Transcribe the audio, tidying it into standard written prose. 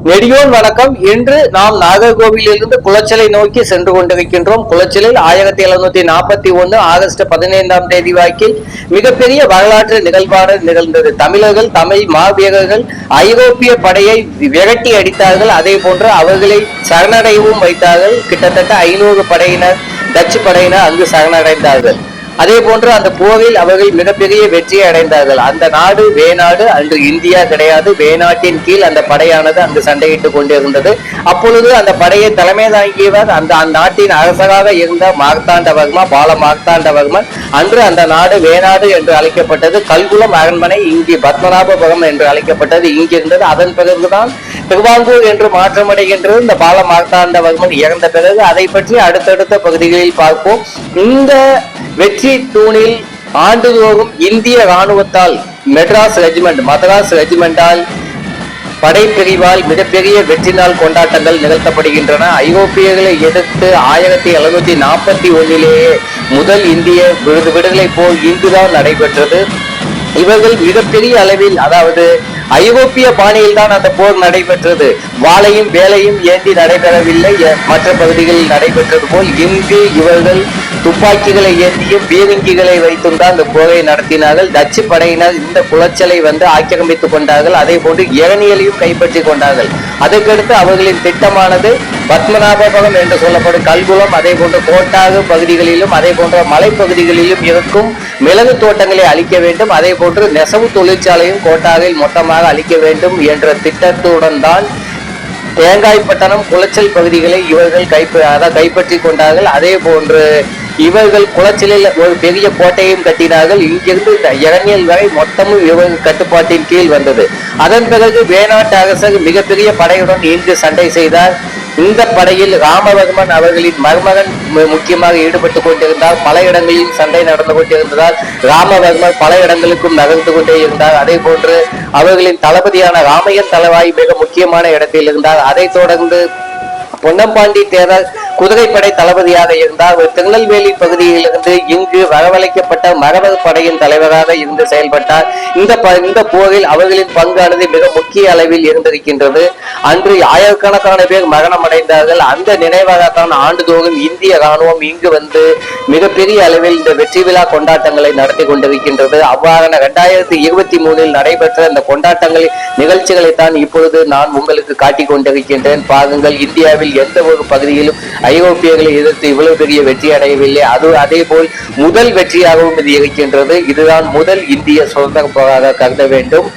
நெடியோன் வணக்கம். இன்று நாம் நாகர்கோவிலிருந்து குளச்சலை நோக்கி சென்று கொண்டிருக்கின்றோம். குளச்சலில் 1741 ஆகஸ்ட் 15ஆம் தேதி வாக்கில் மிகப்பெரிய வரலாற்று நிகழ்வான நிகழ்ந்தது. தமிழர்கள், தமிழ் மாவீரர்கள் ஐரோப்பிய படையை விரட்டி அடித்தார்கள். அதே போன்று அவர்களை சரணடையவும் வைத்தார்கள். கிட்டத்தட்ட 500 படையினர், டச்சு படையினர் அங்கு சரணடைந்தார்கள். அதே போன்று அந்த போரில் அவர்கள் மிகப்பெரிய வெற்றியை அடைந்தார்கள். அந்த நாடு வேநாடு, அன்று இந்தியா கிடையாது. வேநாட்டின் கீழ் அந்த படையானது அங்கு சண்டையிட்டுக் கொண்டிருந்தது. அப்பொழுது அந்த படையை தலைமை தாங்கியவர் அந்த நாட்டின் அரசராக இருந்த மார்த்தாண்டவர்மா, பால மார்த்தாண்டவர்மன். அன்று அந்த நாடு வேநாடு என்று அழைக்கப்பட்டது. கல்குளம் அரண்மனை இங்கு பத்மநாபபுரம் என்று அழைக்கப்பட்டது இங்கிருந்தது. அதன் பிறகுதான் திருவாங்கூர் என்று மாற்றமடைகின்றது. இந்த பால மார்த்தாண்டவர்மன் இறந்த பிறகு அதை பற்றி அடுத்தடுத்த பகுதிகளில் பார்ப்போம். இந்த வெற்றி தூணில் ஆண்டுதோறும் இந்திய ராணுவத்தால் மெட்ராஸ் ரெஜிமெண்ட், மதராஸ் ரெஜிமெண்டால் படைப்பிரிவால் மிகப்பெரிய வெற்றி நாள் கொண்டாட்டங்கள் நிகழ்த்தப்படுகின்றன. ஐரோப்பியர்களை எதிர்த்து 1741 முதல் இந்திய விடுதலை போர் இங்குதான் நடைபெற்றது. இவர்கள் மிகப்பெரிய அளவில், அதாவது ஐரோப்பிய பாணியில் தான் அந்த போர் நடைபெற்றது. வாளையும் வேலையும் ஏந்தி நடைபெறவில்லை. மற்ற பகுதிகளில் நடைபெற்றது போல் இங்கு இவர்கள் துப்பாக்கிகளை ஏந்தியும் பீரங்கிகளை வைத்தும் தான் இந்த போரை நடத்தினார்கள். டச்சு படையினர் இந்த குளச்சலை ஆக்கிரமித்துக் கொண்டார்கள். அதே போன்று இரணியலையும் கைப்பற்றி கொண்டார்கள். அதற்கடுத்து அவர்களின் திட்டமானது பத்மநாபபுரம் என்று சொல்லப்படும் கல்குளம், அதே போன்ற கோட்டாகு பகுதிகளிலும் அதே போன்ற மலைப்பகுதிகளிலும் இருக்கும் மிளகு தோட்டங்களை அழிக்க வேண்டும். அதே போன்று நெசவு தொழிற்சாலையும் கோட்டாகில் மொத்தமாக அழிக்க வேண்டும் என்ற திட்டத்துடன் தான் தேங்காய்பட்டணம், குளச்சல் பகுதிகளை இவர்கள் கைப்பற்றி கொண்டார்கள். அதே போன்று இவர்கள் குளச்சலில் ஒரு பெரிய கோட்டையும் கட்டினார்கள். இங்கிருந்து இந்த இரணியல் வரை மொத்தமும் இவர்கள் கட்டுப்பாட்டின் கீழ் வந்தது. அதன் பிறகு வேநாட்டு அரசர் மிகப்பெரிய படையுடன் இங்கு சண்டை செய்தார். இந்த படையில் ராமவர்மன் அவர்களின் மருமகன் முக்கியமாக ஈடுபட்டுக் கொண்டிருந்தார். பல இடங்களில் சண்டை நடந்து கொண்டிருந்ததால் ராமவர்மன் பல இடங்களுக்கும் நகர்ந்து கொண்டே இருந்தார். அதே போன்று அவர்களின் தளபதியான ராமையன் தளவாய் மிக முக்கியமான இடத்தில் இருந்தார். அதைத் தொடர்ந்து பொன்னம்பாண்டி தேரர் குதிரைப்படை தளபதியாக இருந்தார். திருநெல்வேலி பகுதியிலிருந்து இங்கு வரவழைக்கப்பட்ட மரவர் படையின் தலைவராக இருந்து செயல்பட்டார். இந்த போரில் அவர்களின் பங்கானது மிக முக்கிய அளவில் இருந்திருக்கின்றது. அன்று ஆயிரக்கணக்கான பேர் மரணம் அடைந்தார்கள். அந்த நினைவாகத்தான் ஆண்டுதோறும் இந்திய ராணுவம் இங்கு மிகப்பெரிய அளவில் இந்த வெற்றி விழா கொண்டாட்டங்களை நடத்தி கொண்டிருக்கின்றது. அவ்வாறான 2023 நடைபெற்ற இந்த கொண்டாட்டங்கள் நிகழ்ச்சிகளைத்தான் இப்பொழுது நான் உங்களுக்கு காட்டிக் கொண்டிருக்கின்றேன். பாருங்கள், இந்தியாவில் எந்த ஒரு பகுதியிலும் ஐரோப்பியர்களை எதிர்த்து இவ்வளவு பெரிய வெற்றி அடையவில்லை. அதே போல் முதல் வெற்றியாகவும் இது இருக்கின்றது. இதுதான் முதல் இந்திய சுதந்திர போராக கருத வேண்டும்.